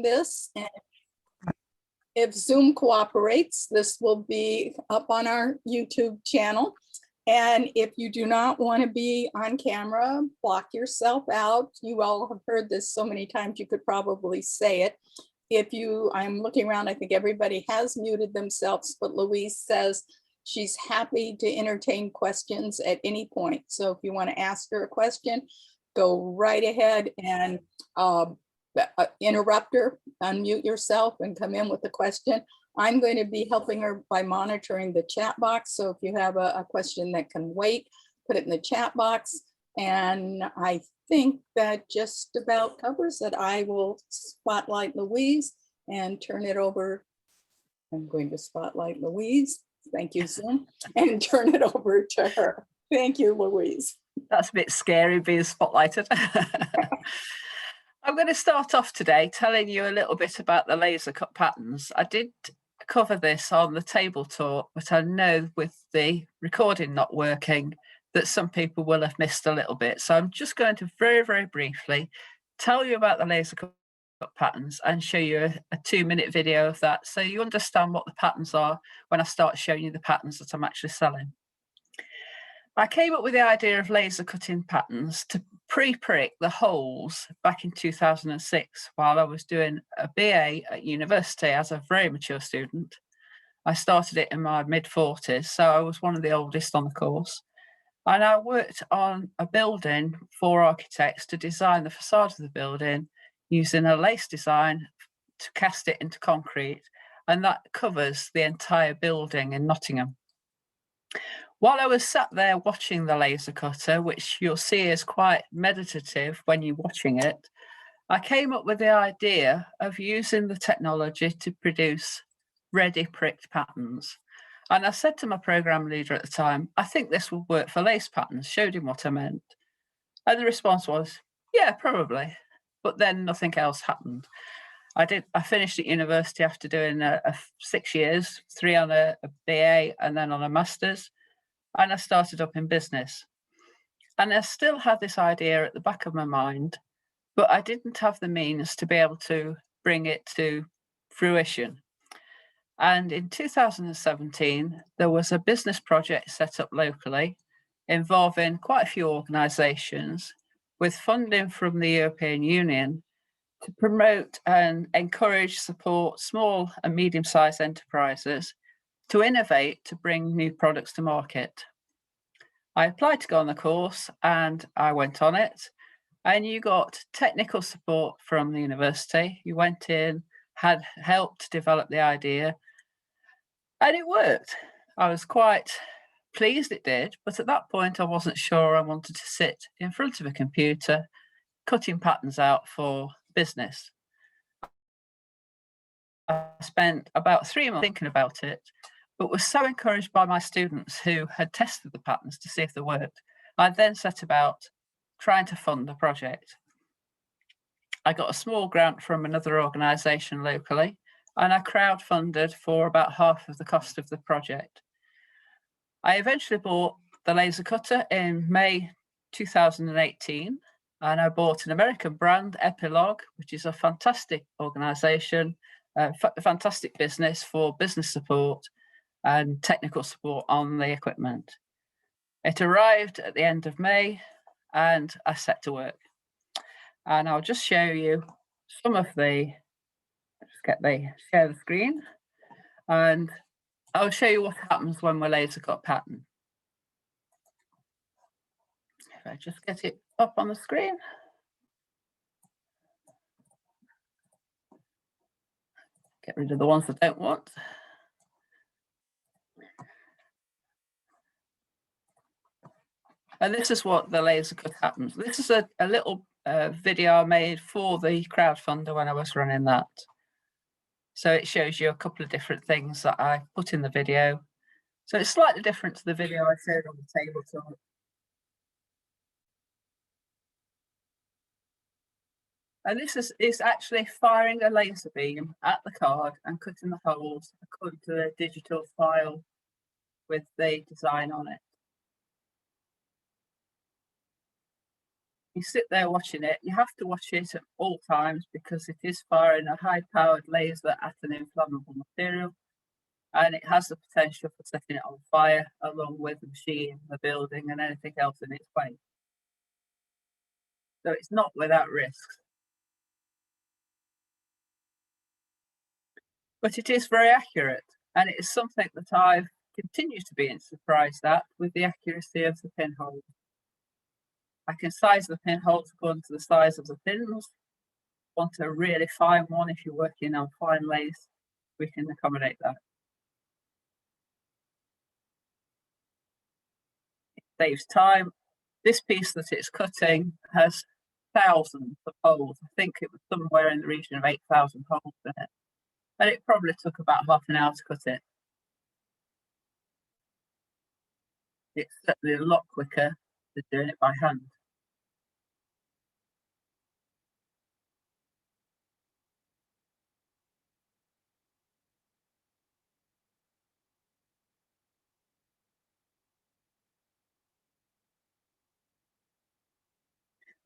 this, and if Zoom cooperates, this will be up on our YouTube channel. And if you do not want to be on camera, block yourself out. You all have heard this so many times, you could probably say it. I'm looking around, I think everybody has muted themselves, but Louise says she's happy to entertain questions at any point. So if you want to ask her a question, go right ahead and interrupt her, unmute yourself and come in with the question. I'm going to be helping her by monitoring the chat box. So if you have a question that can wait, put it in the chat box. And I think that just about covers it. I will spotlight Louise and turn it over. I'm going to spotlight Louise. Thank you, Zoom, and turn it over to her. Thank you, Louise. That's a bit scary being spotlighted. I'm going to start off today telling you a little bit about the laser cut patterns. I did cover this on the table talk, but I know with the recording not working that some people will have missed a little bit. So I'm just going to very, very briefly tell you about the laser cut patterns and show you a 2-minute video of that, so you understand what the patterns are when I start showing you the patterns that I'm actually selling. I came up with the idea of laser cutting patterns to pre-prick the holes back in 2006 while I was doing a BA at university as a very mature student. I started it in my mid-40s, so I was one of the oldest on the course. And I worked on a building for architects to design the facade of the building using a lace design to cast it into concrete, and that covers the entire building in Nottingham. While I was sat there watching the laser cutter, which you'll see is quite meditative when you're watching it, I came up with the idea of using the technology to produce ready pricked patterns. And I said to my program leader at the time, I think this will work for lace patterns, showed him what I meant. And the response was, yeah, probably. But then nothing else happened. I finished at university after doing 6 years, 3 on a BA and then on a master's. And I started up in business. And I still had this idea at the back of my mind, but I didn't have the means to be able to bring it to fruition. And in 2017, there was a business project set up locally involving quite a few organisations with funding from the European Union to promote and encourage, support small and medium-sized enterprises to innovate to bring new products to market. I applied to go on the course and I went on it, and you got technical support from the university. You went in, had helped develop the idea, and it worked. I was quite pleased it did, but at that point I wasn't sure I wanted to sit in front of a computer cutting patterns out for business. I spent about 3 months thinking about it, but was so encouraged by my students who had tested the patterns to see if they worked. I then set about trying to fund the project. I got a small grant from another organisation locally, and I crowdfunded for about half of the cost of the project. I eventually bought the laser cutter in May 2018, and I bought an American brand, I.O.L.I, which is a fantastic organisation, a fantastic business for business support and technical support on the equipment. It arrived at the end of May and I set to work. And I'll just show you some of the, share the screen, and I'll show you what happens when we laser cut pattern. If I just get it up on the screen. Get rid of the ones I don't want. And this is what the laser cut happens. This is a little video I made for the crowdfunder when I was running that. So it shows you a couple of different things that I put in the video. So it's slightly different to the video I showed on the tabletop. And this is actually firing a laser beam at the card and cutting the holes according to the digital file with the design on it. You sit there watching it. You have to watch it at all times because it is firing a high-powered laser at an inflammable material, and it has the potential for setting it on fire along with the machine, the building, and anything else in its way. So it's not without risks. But it is very accurate, and it is something that I've continued to be surprised at with the accuracy of the pinhole. I can size the pinholes according to the size of the pins. Want a really fine one if you're working on fine lace, we can accommodate that. It saves time. This piece that it's cutting has thousands of holes. I think it was somewhere in the region of 8,000 holes in it. And it probably took about half an hour to cut it. It's certainly a lot quicker than doing it by hand.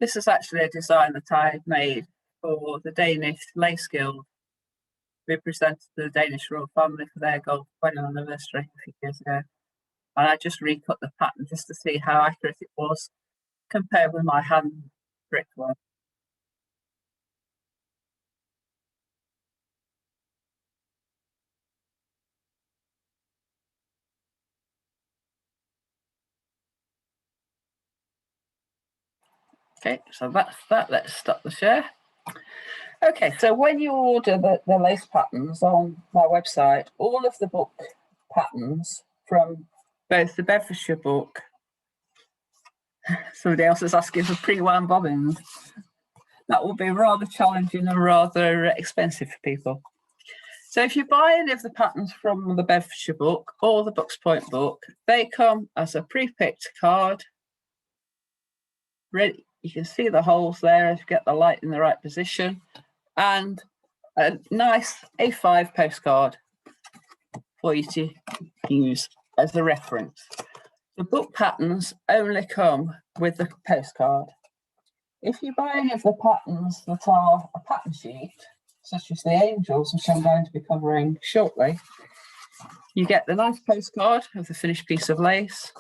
This is actually a design that I made for the Danish Lace Guild. We presented to the Danish royal family for their gold wedding anniversary a few years ago. And I just recut the pattern just to see how accurate it was compared with my hand brick one. Okay, so that's that. Let's stop the share. Okay, so when you order the lace patterns on my website, all of the book patterns from both the Bedfordshire book, somebody else is asking for pre-wound bobbins. That will be rather challenging and rather expensive for people. So if you buy any of the patterns from the Bedfordshire book or the Books Point book, they come as a pre-picked card. Ready, you can see the holes there if you get the light in the right position, and a nice A5 postcard for you to use as a reference. The book patterns only come with the postcard. If you buy any of the patterns that are a pattern sheet, such as the angels, which I'm going to be covering shortly, you get the nice postcard of the finished piece of lace,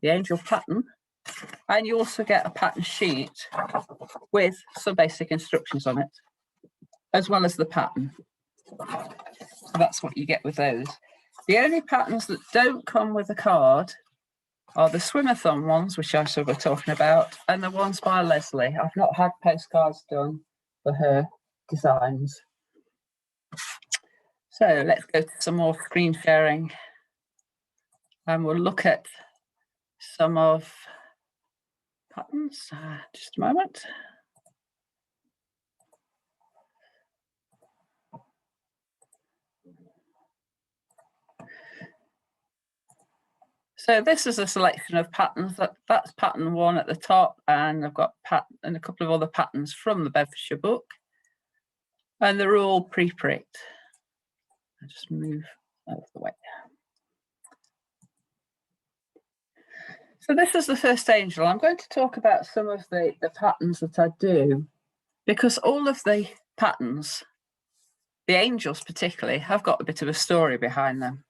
the angel pattern, and you also get a pattern sheet with some basic instructions on it, as well as the pattern. So that's what you get with those. The only patterns that don't come with a card are the swimmer thumb ones, which I shall be talking about, and the ones by Leslie. I've not had postcards done for her designs. So let's go to some more screen sharing, and we'll look at some of patterns. Just a moment. So this is a selection of patterns. That's pattern one at the top, and I've got a couple of other patterns from the Bedfordshire book, and they're all pre-pricked. I'll just move out of the way. So this is the first angel. I'm going to talk about some of the patterns that I do, because all of the patterns, the angels particularly, have got a bit of a story behind them.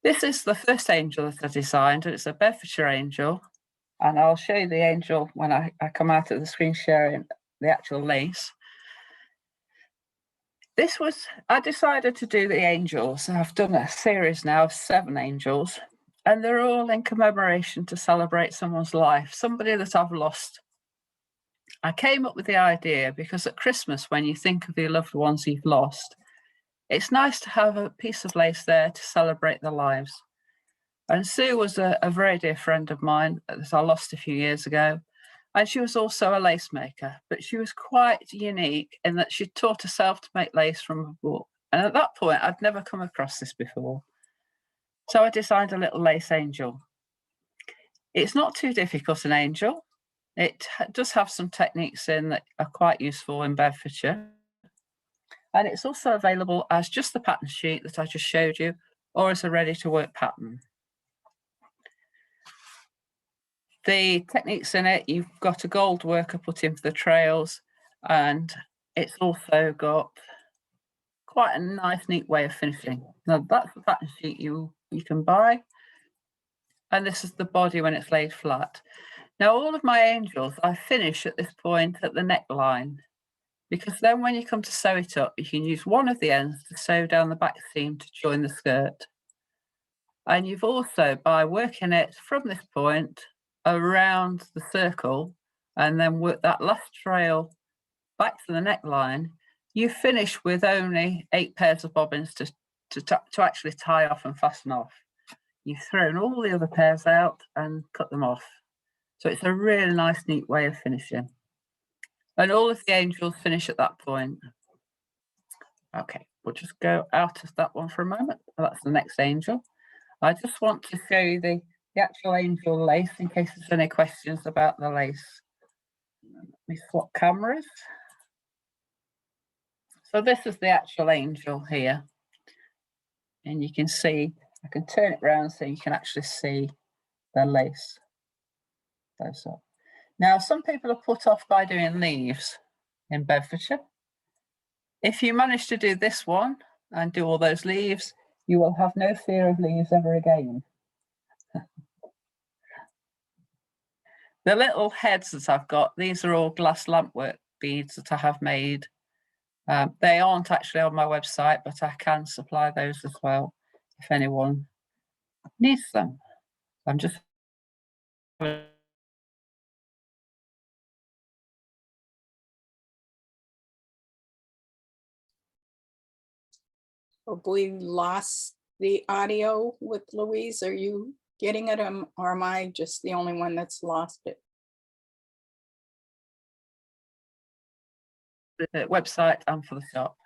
This is the first angel that I designed, and it's a Bedfordshire angel. And I'll show you the angel when I come out of the screen sharing the actual lace. I decided to do the angels. I've done a series now of 7 angels, and they're all in commemoration to celebrate someone's life, somebody that I've lost. I came up with the idea because at Christmas, when you think of your loved ones you've lost, it's nice to have a piece of lace there to celebrate their lives. And Sue was a very dear friend of mine that I lost a few years ago. And she was also a lace maker, but she was quite unique in that she taught herself to make lace from a book. And at that point, I'd never come across this before. So I designed a little lace angel. It's not too difficult, an angel. It does have some techniques in that are quite useful in Bedfordshire. And it's also available as just the pattern sheet that I just showed you, or as a ready-to-work pattern. The techniques in it, you've got a gold worker put in for the trails, and it's also got quite a nice, neat way of finishing. Now that's the pattern sheet you can buy, and this is the body when it's laid flat. Now all of my angels, I finish at this point at the neckline, because then when you come to sew it up, you can use one of the ends to sew down the back seam to join the skirt. And you've also, by working it from this point around the circle and then work that last trail back to the neckline, you finish with only 8 pairs of bobbins to actually tie off and fasten off. You've thrown all the other pairs out and cut them off. So it's a really nice, neat way of finishing. And all of the angels finish at that point. Okay, we'll just go out of that one for a moment. That's the next angel. I just want to show you the actual angel lace in case there's any questions about the lace. Let me swap cameras. So this is the actual angel here. And you can see, I can turn it around so you can actually see the lace. Now, some people are put off by doing leaves in Bedfordshire. If you manage to do this one and do all those leaves, you will have no fear of leaves ever again. The little heads that I've got, these are all glass lampwork beads that I have made. They aren't actually on my website, but I can supply those as well if anyone needs them. I'm just Probably lost the audio with Louise. Are you getting it, or am I just the only one that's lost it? the website and for the shop.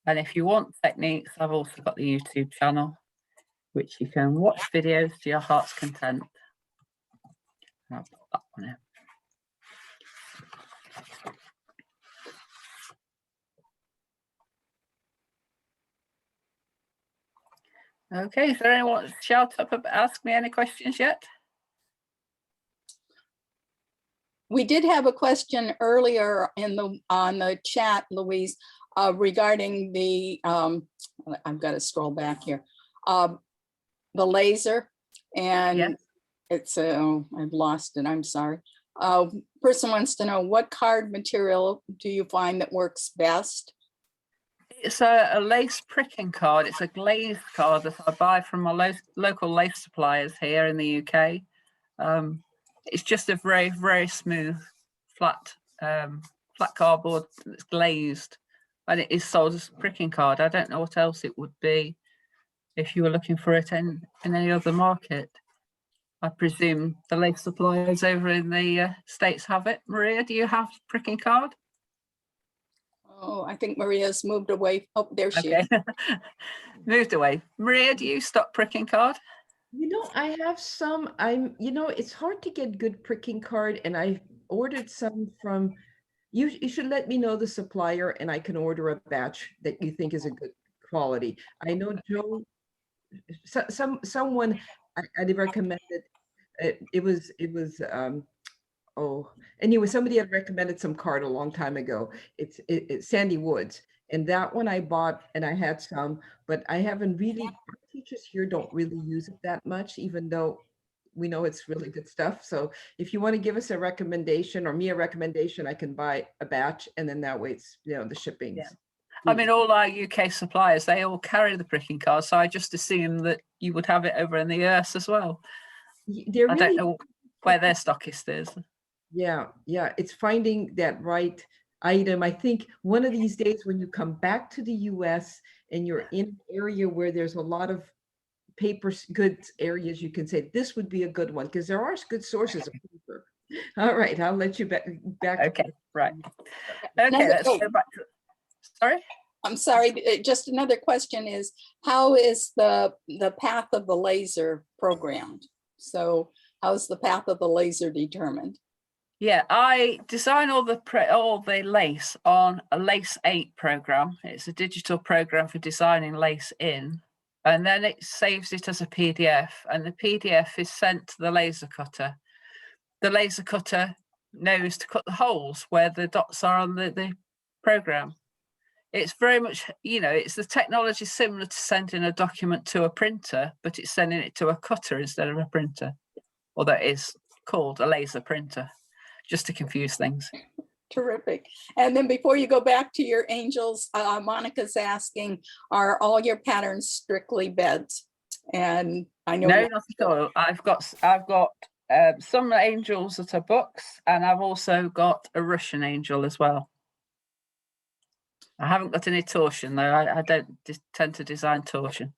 And if you want techniques, I've also got the YouTube channel, which you can watch videos to your heart's content. I'll put that one in. Okay, is there anyone shout up, ask me any questions yet? We did have a question earlier on the chat, Louise, regarding the, I've got to scroll back here, the laser, and Yes. it's, I've lost it, I'm sorry. Person wants to know, what card material do you find that works best? It's a lace pricking card. It's a glazed card that I buy from my local lace suppliers here in the UK. It's just a very, very smooth, flat cardboard that's glazed, and it is sold as a pricking card. I don't know what else it would be if you were looking for it in any other market. I presume the lace suppliers over in the States have it. Maria, do you have pricking card? Oh, I think Maria's moved away. Oh, there she is. Moved away. Maria, do you stock pricking card? You know, I have some. It's hard to get good pricking card, and I ordered some from. You should let me know the supplier, and I can order a batch that you think is a good quality. I know Joe. Someone I recommended. It was. Oh, anyway, somebody had recommended some card a long time ago. It's Sandy Woods, and that one I bought, and I had some, but I haven't really. Teachers here don't really use it that much, even though we know it's really good stuff. So if you want to give us a recommendation or me a recommendation, I can buy a batch, and then that way it's the shipping. Yeah. I mean, all our UK suppliers, they all carry the pricking card, so I just assume that you would have it over in the US as well. I don't know where their stockist is. Yeah, it's finding that right item. I think one of these days when you come back to the US and you're in an area where there's a lot of paper goods areas, you can say this would be a good one, because there are good sources of paper. All right, I'll let you back. Okay, right. Okay, let's go back to, sorry? I'm sorry, just another question is, how is the path of the laser programmed? So how's the path of the laser determined? Yeah, I design all the lace on a Lace 8 program. It's a digital program for designing lace in. and then it saves it as a PDF, and the PDF is sent to the laser cutter. The laser cutter knows to cut the holes where the dots are on the program. It's very much, you know, it's the technology similar to sending a document to a printer, but it's sending it to a cutter instead of a printer, or that is called a laser printer, just to confuse things. Terrific. And then before you go back to your angels, Monica's asking, are all your patterns strictly beds? And I know No, not at all. I've got some angels that are books, and I've also got a Russian angel as well. I haven't got any torsion though. I don't tend to design torsion.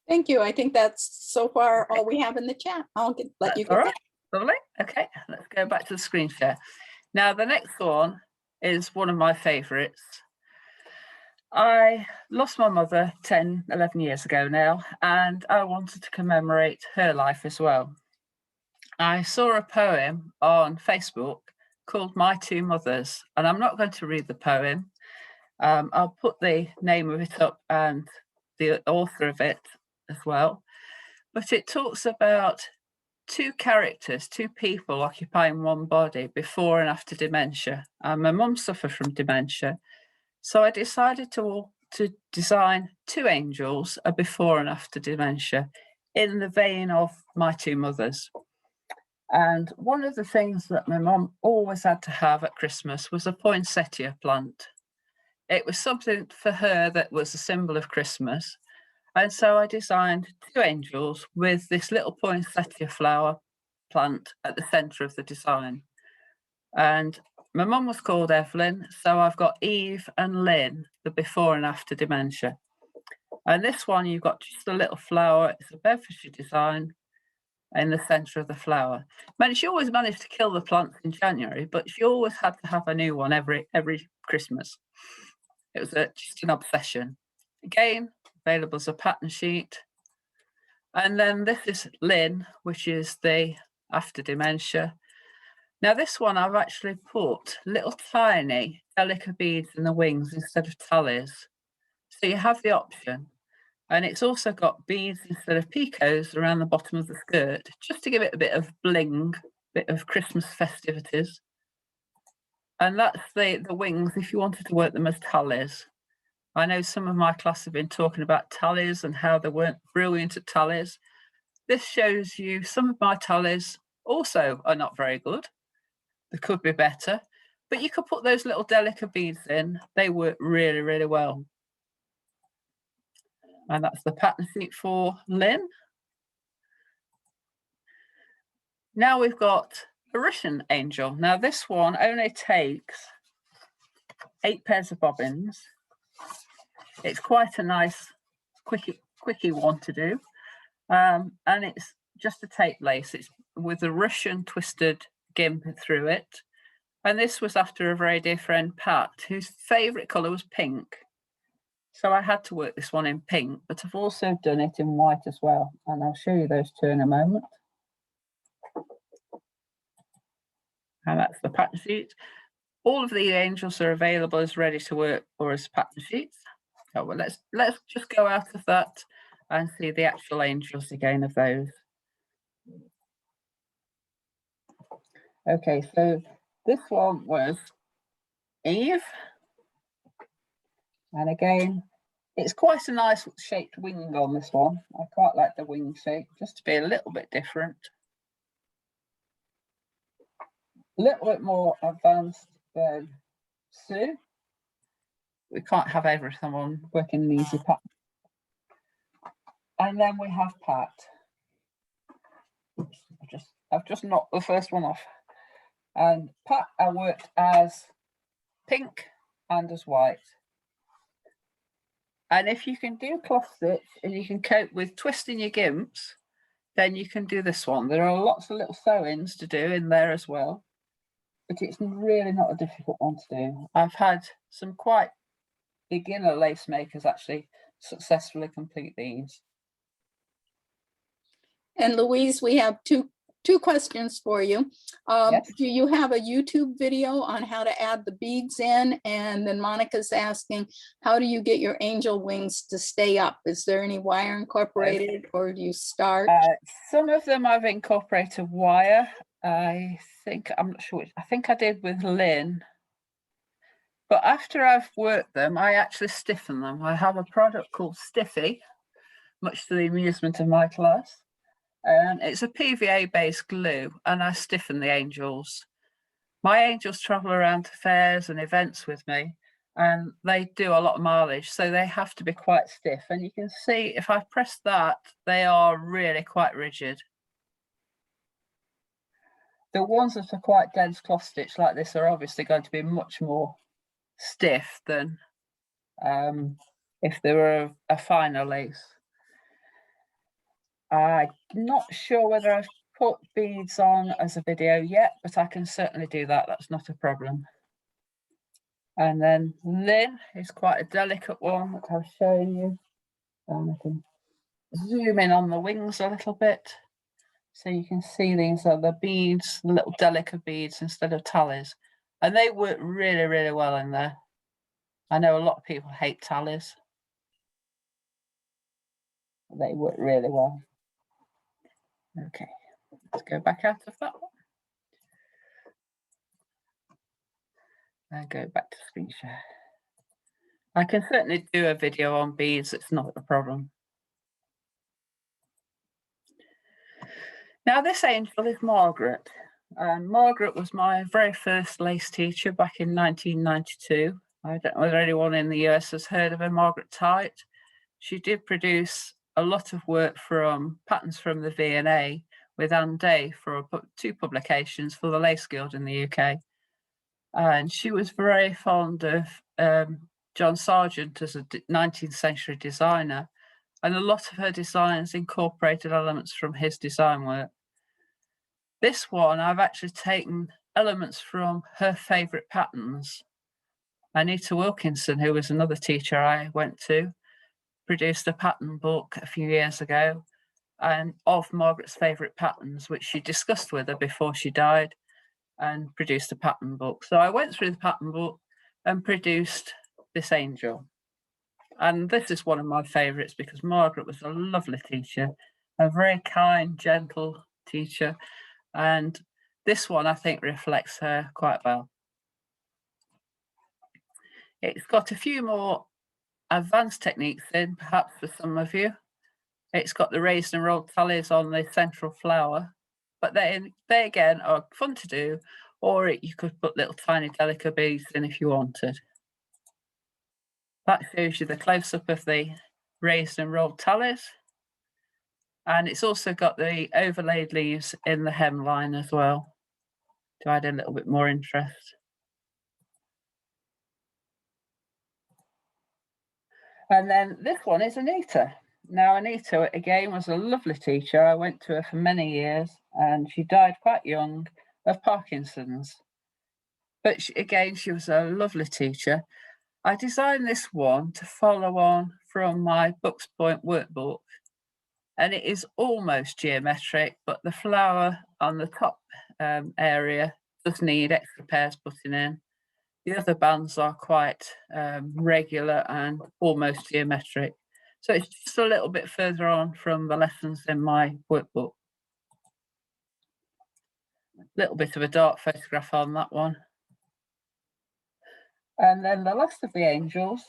Thank you. I think that's so far all we have in the chat. Let you All get right, lovely. Okay, let's go back to the screen share. Now, the next one is one of my favorites. I lost my mother 10, 11 years ago now, and I wanted to commemorate her life as well. I saw a poem on Facebook called My Two Mothers, and I'm not going to read the poem. I'll put the name of it up and the author of it as well. But it talks about two characters, two people occupying one body before and after dementia. My mum suffered from dementia, so I decided to design two angels, a before and after dementia, in the vein of My Two Mothers. And one of the things that my mum always had to have at Christmas was a poinsettia plant. It was something for her that was a symbol of Christmas. And so I designed two angels with this little poinsettia flower plant at the centre of the design. And my mum was called Evelyn, so I've got Eve and Lynn, the before and after dementia. And this one, you've got just a little flower. It's a Bedfordshire design in the centre of the flower. She always managed to kill the plants in January, but she always had to have a new one every Christmas. It was just an obsession. Again, available as a pattern sheet. And then this is Lynn, which is the after dementia. Now this one I've actually put little tiny delica beads in the wings instead of tallies. So you have the option. And it's also got beads instead of picots around the bottom of the skirt, just to give it a bit of bling, bit of Christmas festivities. And that's the wings if you wanted to work them as tallies. I know some of my class have been talking about tallies and how they weren't brilliant at tallies. This shows you some of my tallies also are not very good. They could be better, but you could put those little delica beads in. They work really, really well. And that's the pattern sheet for Lynn. Now we've got a Russian angel. Now this one only takes 8 pairs of bobbins. It's quite a nice quickie one to do. And it's just a tape lace. It's with a Russian twisted gimp through it. And this was after a very dear friend, Pat, whose favourite colour was pink. So I had to work this one in pink, but I've also done it in white as well. And I'll show you those two in a moment. And that's the pattern sheet. All of the angels are available as ready to work or as pattern sheets. Oh, well, let's just go out of that and see the actual angels again of those. Okay, so this one was Eve. And again, it's quite a nice shaped wing on this one. I quite like the wing shape, just to be a little bit different. A little bit more advanced than Sue. We can't have everything on working an easy pattern. And then we have Pat. Oops, I've just knocked the first one off. And Pat, I worked as pink and as white. And if you can do cloth stitch and you can cope with twisting your gimps, then you can do this one. There are lots of little sewings to do in there as well, but it's really not a difficult one to do. I've had some quite beginner lace makers actually successfully complete these. And Louise, we have two two questions for you. Yes. Do you have a YouTube video on how to add the beads in? And then Monica's asking, how do you get your angel wings to stay up? Is there any wire incorporated, or do you start? Some of them I've incorporated wire. I'm not sure which, I think I did with Lynn. But after I've worked them, I actually stiffen them. I have a product called Stiffy, much to the amusement of my class. And it's a PVA-based glue, and I stiffen the angels. My angels travel around to fairs and events with me, and they do a lot of mileage, so they have to be quite stiff. And you can see if I press that, they are really quite rigid. The ones that are quite dense cloth stitch like this are obviously going to be much more stiff than if they were a finer lace. I'm not sure whether I've put beads on as a video yet, but I can certainly do that. That's not a problem. And then Lynn is quite a delicate one that I was showing you. I can zoom in on the wings a little bit. So you can see these are the beads, the little delicate beads instead of tallies. And they work really, really well in there. I know a lot of people hate tallies. They work really well. Okay, let's go back out of that one. And go back to screen share. I can certainly do a video on beads, it's not a problem. Now this angel is Margaret. Margaret was my very first lace teacher back in 1992. I don't know whether anyone in the US has heard of her, Margaret Tite. She did produce a lot of work from patterns from the V&A with Anne Day for 2 publications for the Lace Guild in the UK. And she was very fond of John Sargent as a 19th century designer. And a lot of her designs incorporated elements from his design work. This one, I've actually taken elements from her favourite patterns. Anita Wilkinson, who was another teacher I went to, produced a pattern book a few years ago and of Margaret's favourite patterns, which she discussed with her before she died, and produced a pattern book. So I went through the pattern book and produced this angel. And this is one of my favourites because Margaret was a lovely teacher, a very kind, gentle teacher. And this one, I think, reflects her quite well. It's got a few more advanced techniques in, perhaps for some of you. It's got the raised and rolled tallies on the central flower, but they again are fun to do, or you could put little tiny delicate beads in if you wanted. That shows you the close-up of the raised and rolled tallies. And it's also got the overlaid leaves in the hemline as well to add a little bit more interest. And then this one is Anita. Now, Anita, again, was a lovely teacher. I went to her for many years and she died quite young of Parkinson's. But again, she was a lovely teacher. I designed this one to follow on from my Books Point workbook. And it is almost geometric, but the flower on the top area does need extra pairs putting in. The other bands are quite regular and almost geometric. So it's just a little bit further on from the lessons in my workbook. A little bit of a dark photograph on that one. And then the last of the angels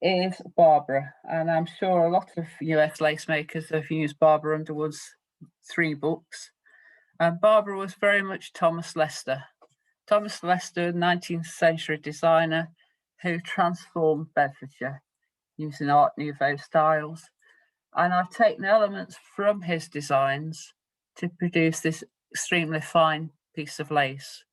is Barbara. And I'm sure a lot of US lace makers have used Barbara Underwood's 3 books. And Barbara was very much Thomas Lester. Thomas Lester, 19th century designer who transformed Bedfordshire using Art Nouveau styles. And I've taken elements from his designs to produce this extremely fine piece of lace.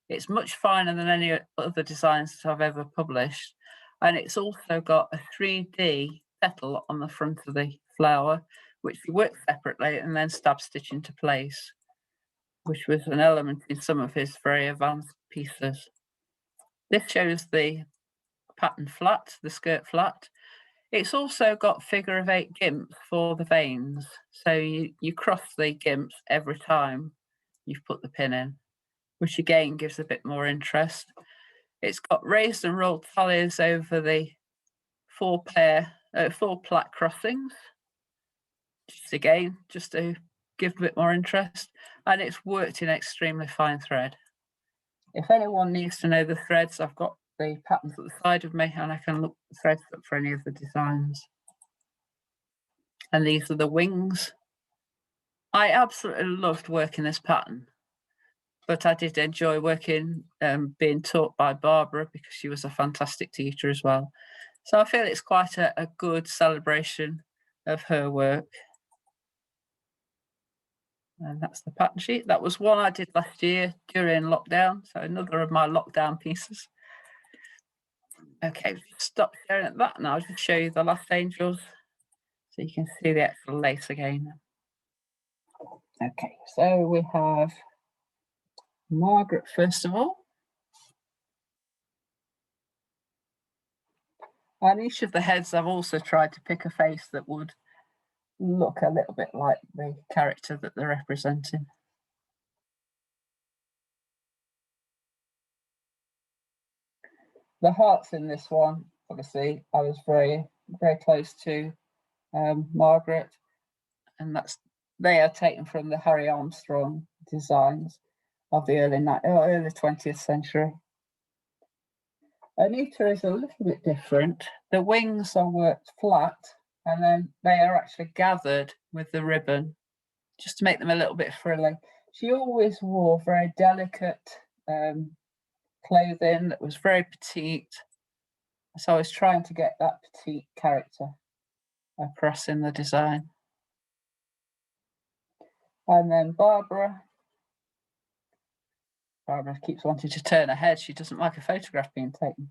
It's much finer than any other designs that I've ever published. And it's also got a 3D petal on the front of the flower, which we work separately and then stab stitch into place, which was an element in some of his very advanced pieces. This shows the pattern flat, the skirt flat. It's also got figure of 8 gimps for the veins. So you cross the gimps every time you've put the pin in, which again gives a bit more interest. It's got raised and rolled tallies over the 4 plaque crossings, just to give a bit more interest, and it's worked in extremely fine thread. If anyone needs to know the threads, I've got the patterns at the side of me and I can look the threads up for any of the designs. And these are the wings. I absolutely loved working this pattern, but I did enjoy working, being taught by Barbara, because she was a fantastic teacher as well. So I feel it's quite a good celebration of her work. And that's the pattern sheet. That was one I did last year during lockdown. So another of my lockdown pieces. Okay, stop staring at that now. I'll just show you the last angels so you can see the actual lace again. Okay, so we have Margaret first of all. On each of the heads, I've also tried to pick a face that would look a little bit like the character that they're representing. The hearts in this one, obviously, I was very, very close to Margaret, and they are taken from the Harry Armstrong designs of the early 20th century. Anita is a little bit different. The wings are worked flat, and then they are actually gathered with the ribbon just to make them a little bit frilly. She always wore very delicate clothing that was very petite. So I was trying to get that petite character across in the design. And then Barbara keeps wanting to turn her head. She doesn't like a photograph being taken.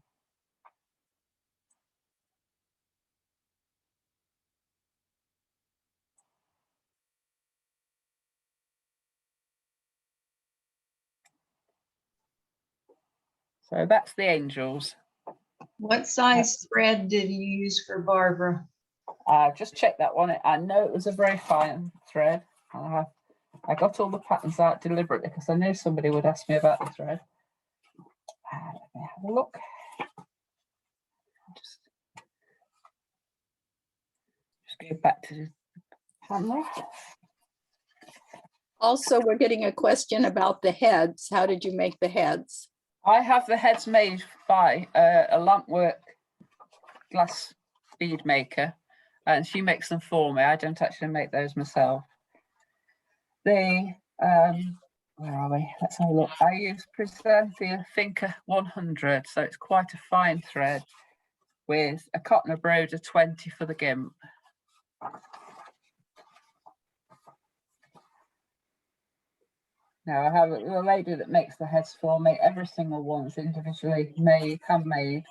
So that's the angels. What size thread did you use for Barbara? Just check that one. I know it was a very fine thread. I got all the patterns out deliberately because I knew somebody would ask me about the thread. Let me have a look. Just go back to the camera. Also, we're getting a question about the heads. How did you make the heads? I have the heads made by a lampwork glass bead maker, and she makes them for me. I don't actually make those myself. Where are we? Let's have a look. I use Presentia Finca 100, so it's quite a fine thread with a cotton broder 20 for the gimp. Now I have a lady that makes the heads for me. Every single one's individually made, handmade,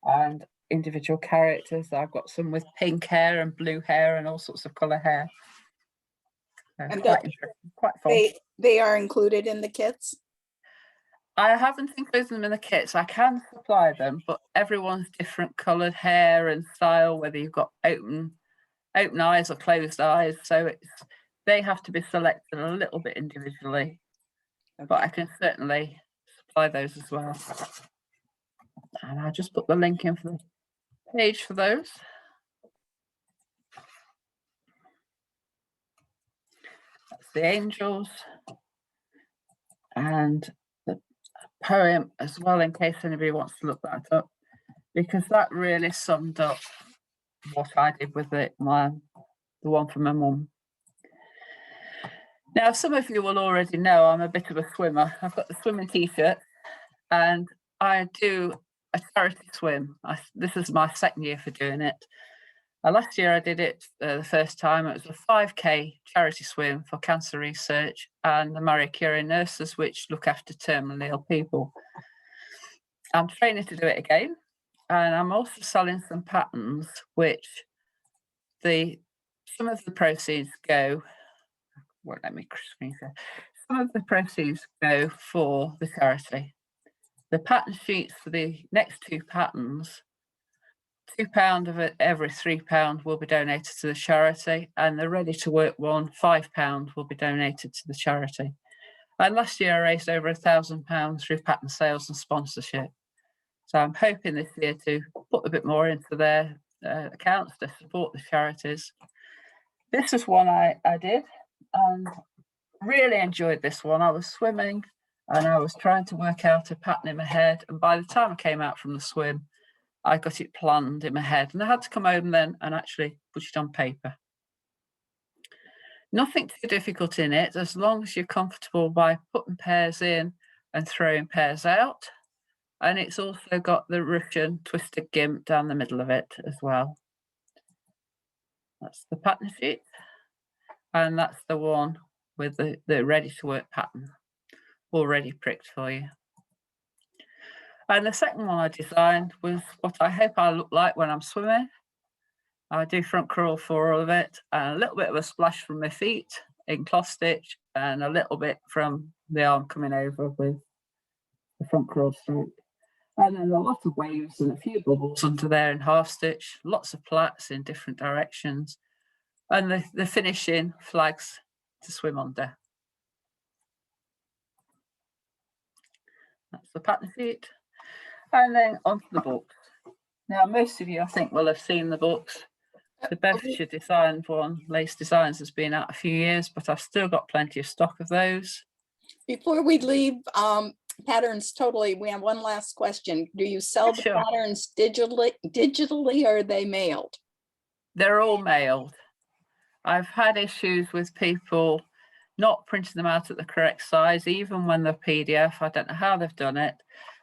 and individual characters. I've got some with pink hair and blue hair and all sorts of colour hair. And quite interesting, quite fun. They are included in the kits? I haven't included them in the kits. I can supply them, but everyone's different coloured hair and style, whether you've got open eyes or closed eyes. So they have to be selected a little bit individually. Okay. But I can certainly supply those as well. And I'll just put the link in for the page for those. That's the angels. And the poem as well, in case anybody wants to look that up, because that really summed up what I did with it, the one from my mum. Now, some of you will already know I'm a bit of a swimmer. I've got the swimming t-shirt, and I do a charity swim. This is my second year for doing it. Last year I did it the first time. It was a 5K charity swim for cancer research and the Marie Curie nurses, which look after terminally ill people. I'm training to do it again, and I'm also selling some patterns, which some of the proceeds go. Well, let me screen share. Some of the proceeds go for the charity. The pattern sheets for the next 2 patterns, £2 of it, every £3 will be donated to the charity, and the ready to work one, £5 will be donated to the charity. And last year I raised over £1,000 through pattern sales and sponsorship. So I'm hoping this year to put a bit more into their accounts to support the charities. This is one I did and really enjoyed this one. I was swimming and I was trying to work out a pattern in my head. And by the time I came out from the swim, I got it planned in my head. And I had to come home then and actually put it on paper. Nothing too difficult in it, as long as you're comfortable by putting pairs in and throwing pairs out. And it's also got the Russian twisted gimp down the middle of it as well. That's the pattern sheet. And that's the one with the ready to work pattern already pricked for you. And the second one I designed was what I hope I look like when I'm swimming. I do front crawl for all of it, and a little bit of a splash from my feet in cloth stitch, and a little bit from the arm coming over with the front crawl stroke. And then a lot of waves and a few bubbles under there in half stitch, lots of plaits in different directions, and the finishing flags to swim under. That's the pattern sheet. And then onto the books. Now, most of you, I think, will have seen the books. The Bedfordshire designed one, Lace Designs, has been out a few years, but I've still got plenty of stock of those. Before we leave patterns totally, we have one last question. Do you sell the Sure. patterns digitally or are they mailed? They're all mailed. I've had issues with people not printing them out at the correct size, even when they're PDF. I don't know how they've done it.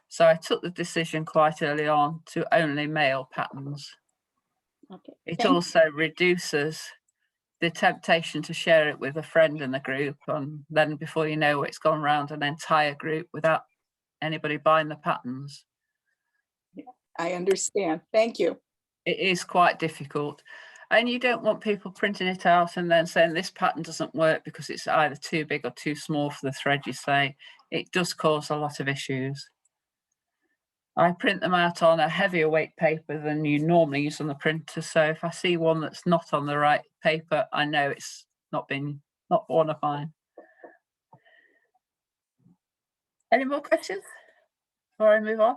So I took the decision quite early on to only mail patterns. Okay. It also reduces the temptation to share it with a friend in the group, and then before you know it, it's gone around an entire group without anybody buying the patterns. I understand. Thank you. It is quite difficult, and you don't want people printing it out and then saying this pattern doesn't work because it's either too big or too small for the thread you say. It does cause a lot of issues. I print them out on a heavier weight paper than you normally use on the printer. So if I see one that's not on the right paper, I know it's not one of mine. Any more questions before I move on?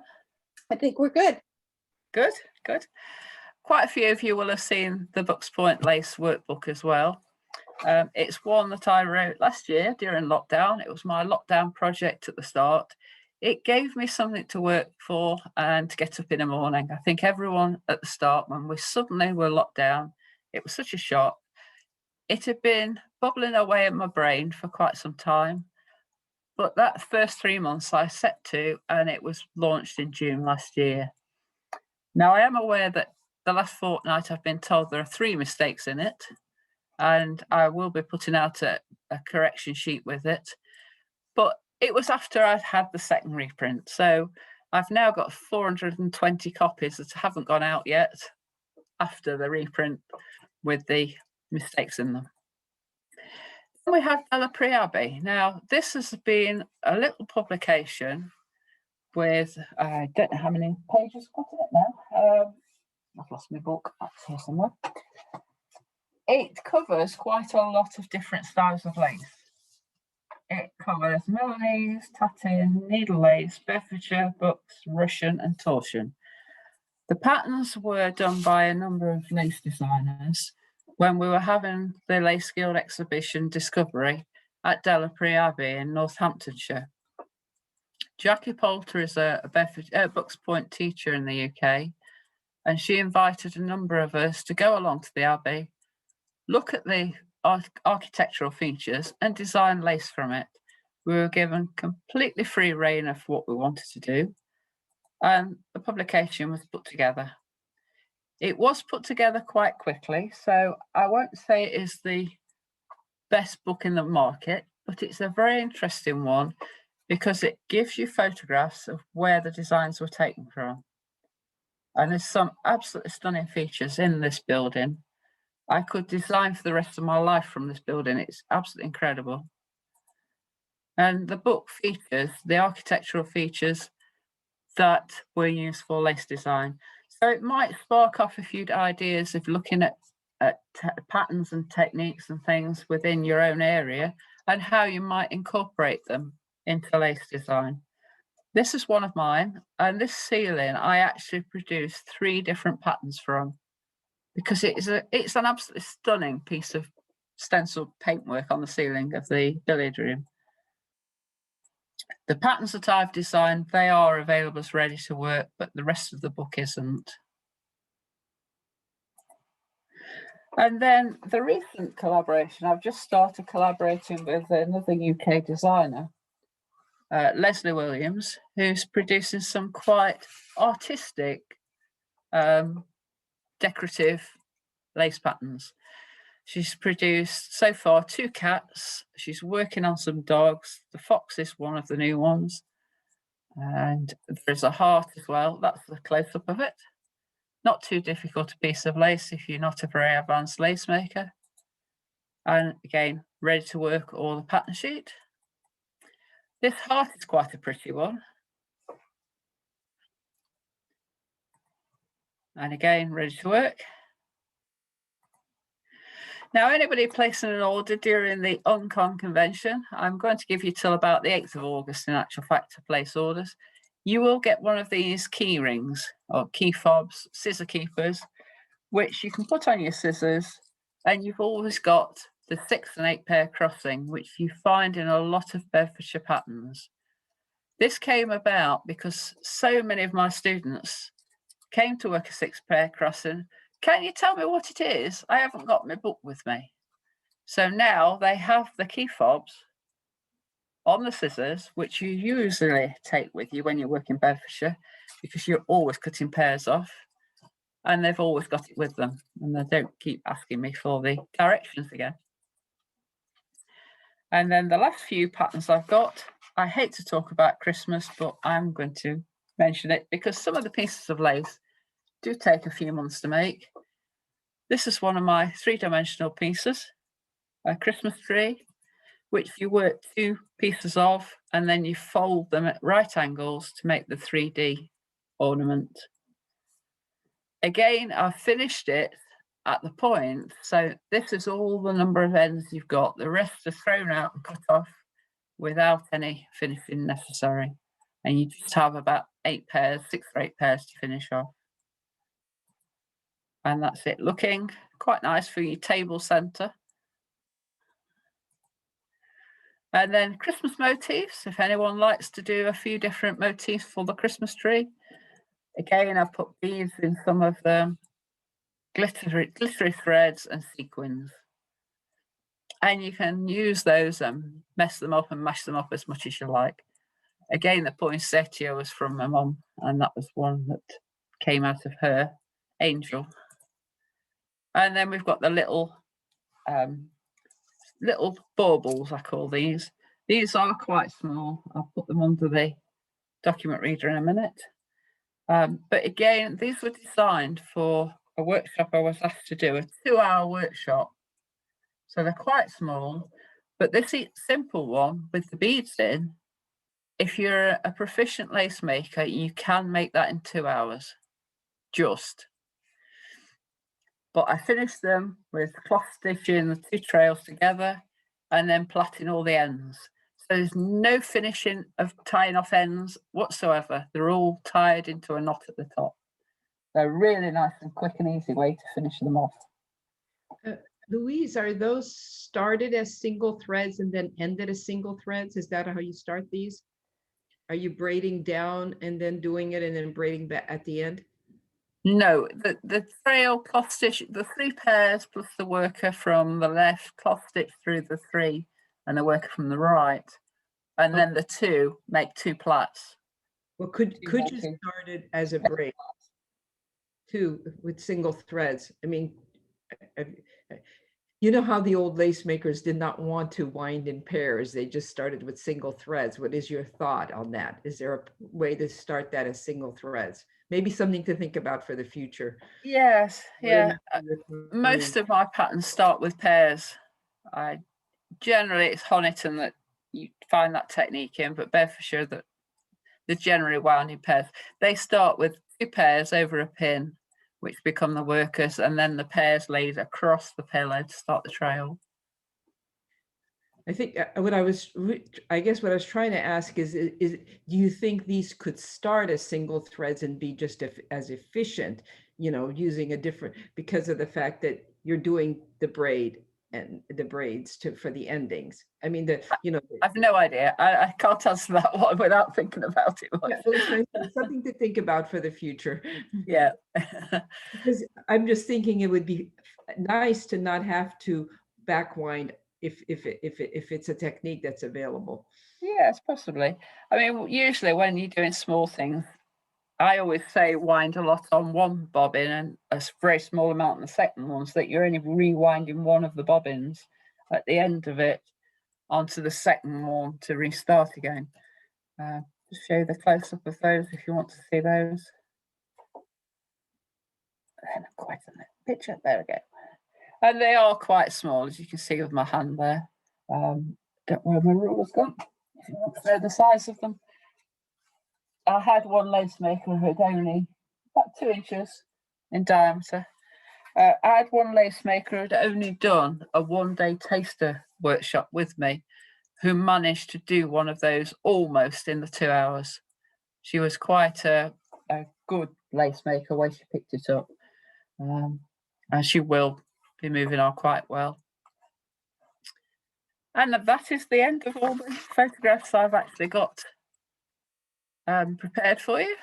I think we're good. Good, good. Quite a few of you will have seen the Books Point Lace workbook as well. It's one that I wrote last year during lockdown. It was my lockdown project at the start. It gave me something to work for and to get up in the morning. I think everyone at the start, when we suddenly were locked down, it was such a shock. It had been bubbling away in my brain for quite some time. But that first 3 months I set to, and it was launched in June last year. Now, I am aware that the last fortnight I've been told there are 3 mistakes in it, and I will be putting out a correction sheet with it. But it was after I'd had the second reprint. So I've now got 420 copies that haven't gone out yet after the reprint with the mistakes in them. Then we have I.O.L Abbey. Now, this has been a little publication with, I don't know how many pages I've got in it now. I've lost my book. That's here somewhere. It covers quite a lot of different styles of lace. It covers Milanese, tatting, needle lace, Bedfordshire, books, Russian and torsion. The patterns were done by a number of lace designers when we were having the Lace Guild exhibition Discovery at I.O.L Abbey in Northamptonshire. Jackie Poulter is a Books Point teacher in the UK, and she invited a number of us to go along to the Abbey, look at the architectural features and design lace from it. We were given completely free rein of what we wanted to do, and the publication was put together. It was put together quite quickly, so I won't say it is the best book in the market, but it's a very interesting one because it gives you photographs of where the designs were taken from. And there's some absolutely stunning features in this building. I could design for the rest of my life from this building. It's absolutely incredible. And the book features the architectural features that were used for lace design. So it might spark off a few ideas of looking at patterns and techniques and things within your own area. and how you might incorporate them into lace design. This is one of mine, and this ceiling I actually produced 3 different patterns from, because it's an absolutely stunning piece of stenciled paintwork on the ceiling of the billiard room. The patterns that I've designed, they are available as ready to work, but the rest of the book isn't. And then the recent collaboration, I've just started collaborating with another UK designer, Leslie Williams, who's producing some quite artistic, decorative lace patterns. She's produced so far 2 cats. She's working on some dogs. The fox is one of the new ones. And there's a heart as well. That's the close-up of it. Not too difficult a piece of lace if you're not a very advanced lace maker. And again, ready to work all the pattern sheet. This heart is quite a pretty one. And again, ready to work. Now, anybody placing an order during the UnCon convention, I'm going to give you till about the 8th of August, in actual fact, to place orders. You will get one of these key rings or key fobs, scissor keepers, which you can put on your scissors, and you've always got the 6 and 8 pair crossing, which you find in a lot of Bedfordshire patterns. This came about because so many of my students came to work a 6 pair crossing. Can you tell me what it is? I haven't got my book with me. So now they have the key fobs on the scissors, which you usually take with you when you work in Bedfordshire, because you're always cutting pairs off, and they've always got it with them, and they don't keep asking me for the directions again. And then the last few patterns I've got, I hate to talk about Christmas, but I'm going to mention it because some of the pieces of lace do take a few months to make. This is one of my 3-dimensional pieces, a Christmas tree, which you work 2 pieces of, and then you fold them at right angles to make the 3D ornament. Again, I've finished it at the point, so this is all the number of ends you've got. The rest are thrown out and cut off without any finishing necessary. And you just have about 8 pairs, 6 or 8 pairs to finish off. And that's it, looking quite nice for your table centre. And then Christmas motifs, if anyone likes to do a few different motifs for the Christmas tree. Again, I've put beads in some of them, glittery threads and sequins. And you can use those and mess them up and mash them up as much as you like. Again, the poinsettia was from my mum, and that was one that came out of her angel. And then we've got the little baubles, I call these. These are quite small. I'll put them under the document reader in a minute. But again, these were designed for a workshop I was asked to do, a 2-hour workshop. So they're quite small, but this simple one with the beads in, if you're a proficient lace maker, you can make that in 2 hours, just. But I finished them with cloth stitching the 2 trails together and then plaiting all the ends. So there's no finishing of tying off ends whatsoever. They're all tied into a knot at the top. They're really nice and quick and easy way to finish them off. Louise, are those started as single threads and then ended as single threads? Is that how you start these? Are you braiding down and then doing it and then braiding back at the end? No, the trail cloth stitch, the 3 pairs plus the worker from the left cloth stitch through the 3 and the worker from the right, and then the 2 make 2 plaits. Well, could you start it as a braid too with single threads? I mean, you know how the old lace makers did not want to wind in pairs. They just started with single threads. What is your thought on that? Is there a way to start that as single threads? Maybe something to think about for the future. Yes, yeah. Most of my patterns start with pairs. Generally, it's Honiton that you find that technique in, but Bedfordshire that they're generally wound in pairs. They start with 2 pairs over a pin, which become the workers, and then the pairs laid across the pillar to start the trail. I think I guess what I was trying to ask is do you think these could start as single threads and be just as efficient, you know, using a different, because of the fact that you're doing the braid and the braids for the endings? I mean, I've no idea. I can't answer that one without thinking about it much. yeah, well, it's something to think about for the future. Yeah. Because I'm just thinking it would be nice to not have to backwind if it's a technique that's available. Yes, possibly. I mean, usually when you're doing small things, I always say wind a lot on one bobbin and a very small amount on the second one, so that you're only rewinding one of the bobbins at the end of it onto the second one to restart again. Just show the close-up of those if you want to see those. They're not quite in the picture. There we go. And they are quite small, as you can see with my hand there. Don't know where my ruler's gone. If you want to know the size of them. I had one lace maker who had only about 2 inches in diameter. I had one lace maker who had only done a one-day taster workshop with me, who managed to do one of those almost in the 2 hours. She was quite a good lace maker when she picked it up. And she will be moving on quite well. And that is the end of all the photographs I've actually got prepared for you.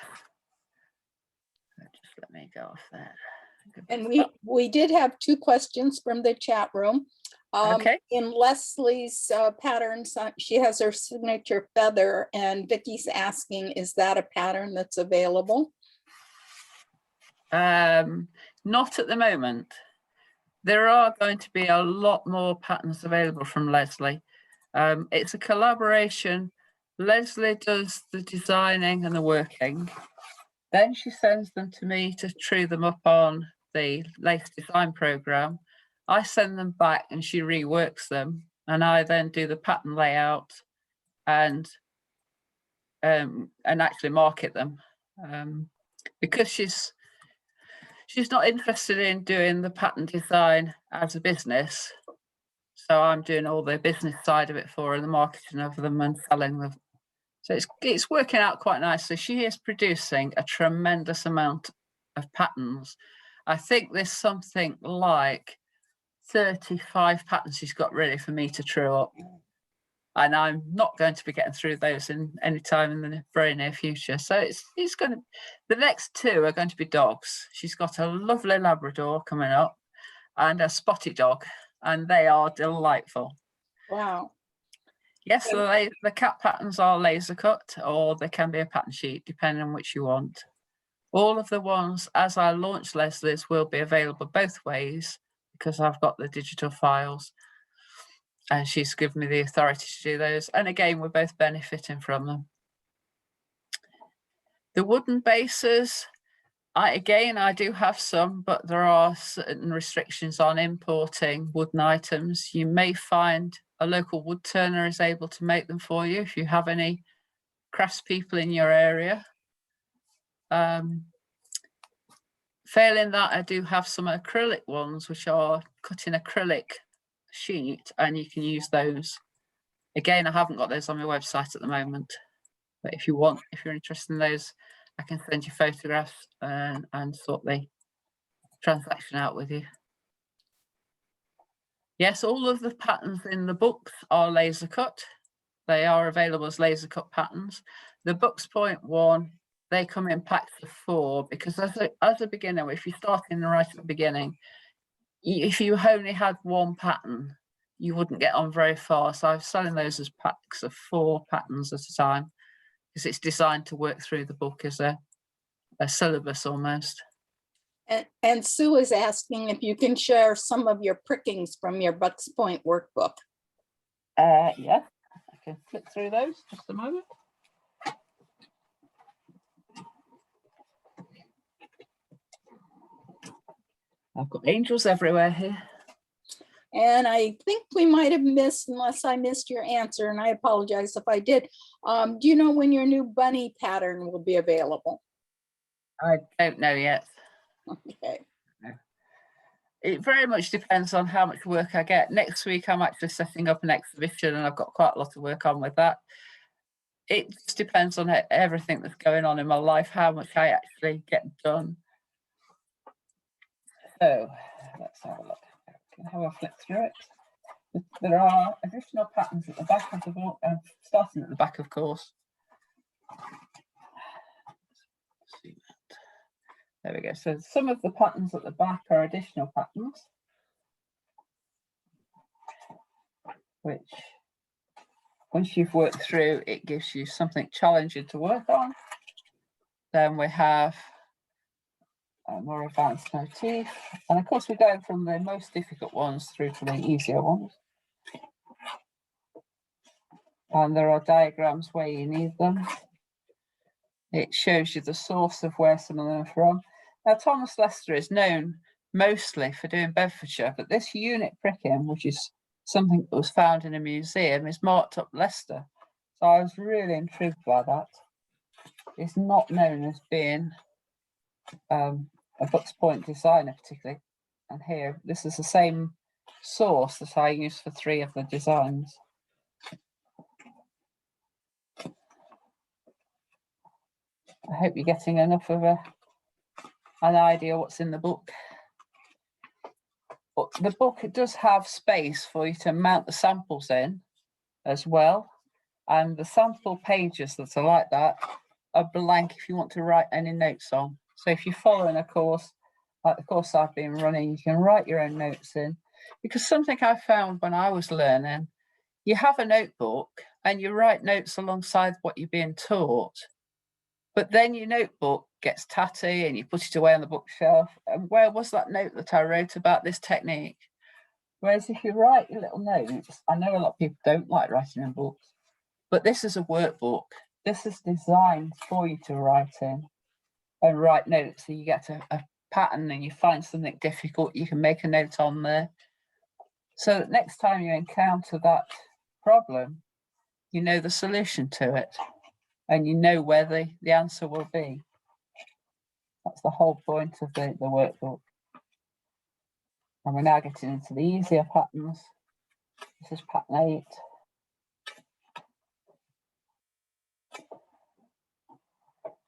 Just let me go off there. And we did have 2 questions from the chat room. Okay. In Leslie's patterns, she has her signature feather, and Vicky's asking, is that a pattern that's available? Not at the moment. There are going to be a lot more patterns available from Leslie. It's a collaboration. Leslie does the designing and the working. Then she sends them to me to true them up on the lace design program. I send them back and she reworks them, and I then do the pattern layout and actually market them. Because she's not interested in doing the pattern design as a business, so I'm doing all the business side of it for her, the marketing of them and selling them. So it's working out quite nicely. She is producing a tremendous amount of patterns. I think there's something like 35 patterns she's got ready for me to true up. And I'm not going to be getting through those in any time in the very near future. So it's going to, the next 2 are going to be dogs. She's got a lovely Labrador coming up and a spotted dog, and they are delightful. Wow. Yes, so the cat patterns are laser cut, or they can be a pattern sheet, depending on which you want. All of the ones, as I launch Leslie's, will be available both ways because I've got the digital files and she's given me the authority to do those. And again, we're both benefiting from them. The wooden bases, I do have some, but there are certain restrictions on importing wooden items. You may find a local wood turner is able to make them for you if you have any craftspeople in your area. Failing that, I do have some acrylic ones, which are cut in acrylic sheet, and you can use those. Again, I haven't got those on my website at the moment, but if you're interested in those, I can send you photographs and sort the transaction out with you. Yes, all of the patterns in the books are laser cut. They are available as laser cut patterns. The books point 1, they come in packs of 4 because as a beginner, if you're starting right at the beginning, if you only had one pattern, you wouldn't get on very far. So I'm selling those as packs of 4 patterns at a time because it's designed to work through the book as a syllabus almost. And Sue is asking if you can share some of your prickings from your Bucks Point workbook. Yeah, I can flip through those just a moment. I've got angels everywhere here. And I think we might have missed, unless I missed your answer, and I apologize if I did. Do you know when your new bunny pattern will be available? I don't know yet. Okay. it very much depends on how much work I get. Next week, I'm actually setting up an exhibition and I've got quite a lot of work on with that. It just depends on everything that's going on in my life, how much I actually get done. So let's have a look. How I flick through it. There are additional patterns at the back of the book, starting at the back, of course. There we go. So some of the patterns at the back are additional patterns, which once you've worked through, it gives you something challenging to work on. Then we have a more advanced motif. And of course, we're going from the most difficult ones through to the easier ones. And there are diagrams where you need them. It shows you the source of where some of them are from. Now, Thomas Lester is known mostly for doing Bedfordshire, but this unit pricking, which is something that was found in a museum, is marked up Leicester. So I was really intrigued by that. It's not known as being a Bucks Point designer particularly. And here, this is the same source that I used for 3 of the designs. I hope you're getting enough of an idea what's in the book. But the book, it does have space for you to mount the samples in as well. And the sample pages that are like that are blank if you want to write any notes on. So if you're following a course, like the course I've been running, you can write your own notes in. Because something I found when I was learning, you have a notebook and you write notes alongside what you're being taught. But then your notebook gets tatty and you put it away on the bookshelf. And where was that note that I wrote about this technique? Whereas if you write your little notes, I know a lot of people don't like writing in books, but this is a workbook. This is designed for you to write in and write notes. So you get a pattern and you find something difficult, you can make a note on there. So that next time you encounter that problem, you know the solution to it. And you know where the answer will be. That's the whole point of the workbook. And we're now getting into the easier patterns. This is pattern 8.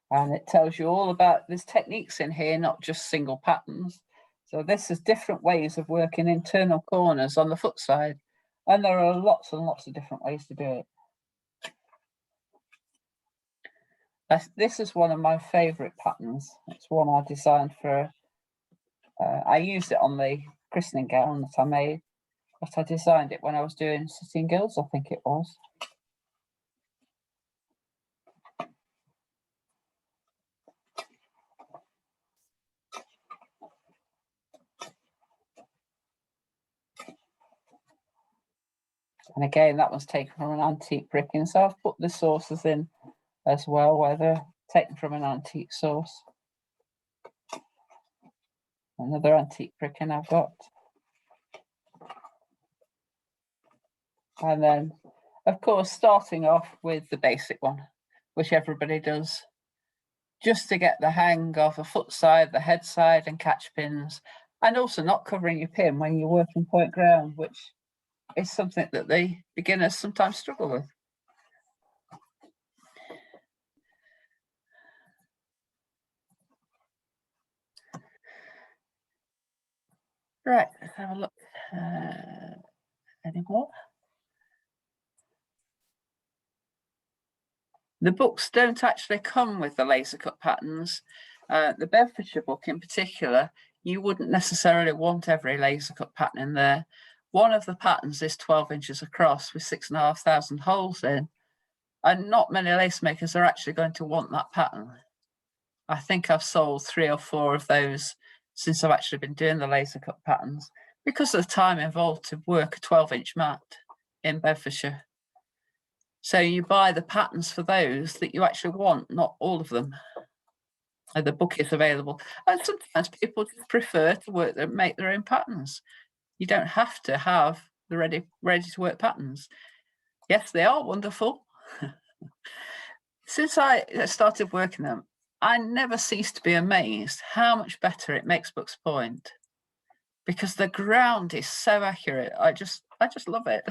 And it tells you all about, there's techniques in here, not just single patterns. So this is different ways of working internal corners on the foot side. And there are lots and lots of different ways to do it. This is one of my favourite patterns. It's one I designed for, I used it on the christening gown that I made, but I designed it when I was doing City and Guilds, I think it was. And again, that was taken from an antique bricking, so I've put the sources in as well, where they're taken from an antique source. Another antique bricking I've got. And then, of course, starting off with the basic one, which everybody does, just to get the hang of the foot side, the head side, and catch pins, and also not covering your pin when you're working point ground, which is something that the beginners sometimes struggle with. Right, let's have a look. Any more? The books don't actually come with the laser cut patterns. The Bedfordshire book in particular, you wouldn't necessarily want every laser cut pattern in there. One of the patterns is 12 inches across with 6,500 holes in, and not many lace makers are actually going to want that pattern. I think I've sold 3 or 4 of those since I've actually been doing the laser cut patterns, because of the time involved to work a 12-inch mat in Bedfordshire. So you buy the patterns for those that you actually want, not all of them. And the book is available. And sometimes people just prefer to work make their own patterns. You don't have to have the ready to work patterns. Yes, they are wonderful. Since I started working them, I never cease to be amazed how much better it makes Bucks Point. because the ground is so accurate. I just love it.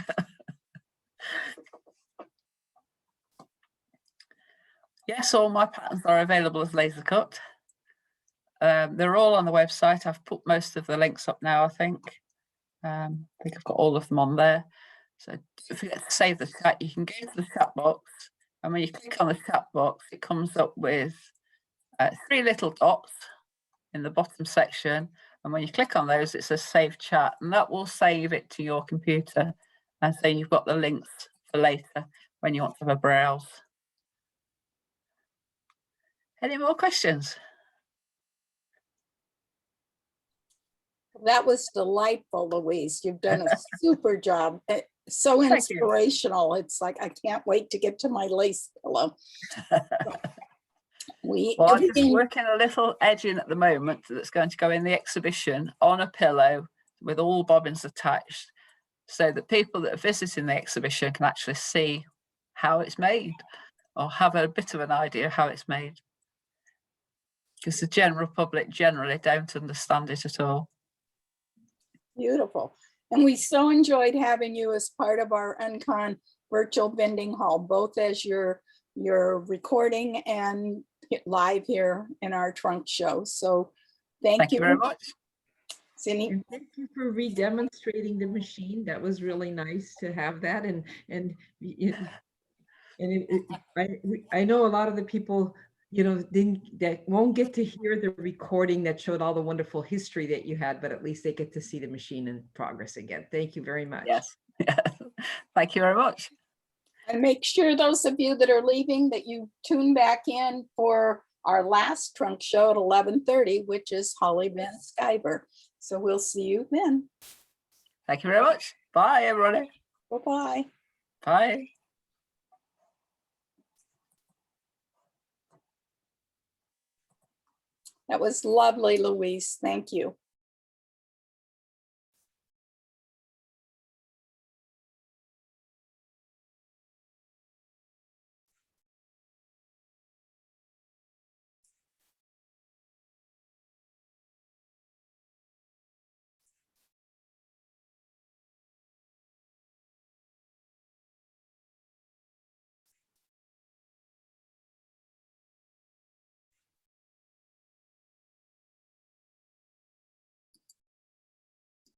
Yes, all my patterns are available as laser cut. They're all on the website. I've put most of the links up now, I think. I've got all of them on there. So don't forget to save the chat. You can go to the chat box, and when you click on the chat box, it comes up with 3 little dots in the bottom section. And when you click on those, it says save chat, and that will save it to your computer. And so you've got the links for later when you want to have a browse. Any more questions? That was delightful, Louise. You've done a super job. So Thank you. inspirational. It's like, I can't wait to get to my lace pillow. Well, I'm just working a little edge in at the moment that's going to go in the exhibition on a pillow with all bobbins attached, so that people that are visiting the exhibition can actually see how it's made or have a bit of an idea how it's made. Because the general public generally don't understand it at all. Beautiful. And we so enjoyed having you as part of our UnCon virtual vending hall, both as your recording and live here in our trunk show. So thank you very much. Cindy. And thank you for redemonstrating the machine. That was really nice to have that. I know a lot of the people, you know, that won't get to hear the recording that showed all the wonderful history that you had, but at least they get to see the machine in progress again. Thank you very much. Yes. Thank you very much. And make sure those of you that are leaving that you tune back in for our last trunk show at 11:30, which is Holly Van Skyver. So we'll see you then. Thank you very much. Bye, everybody. Bye-bye. Bye. That was lovely, Louise. Thank you.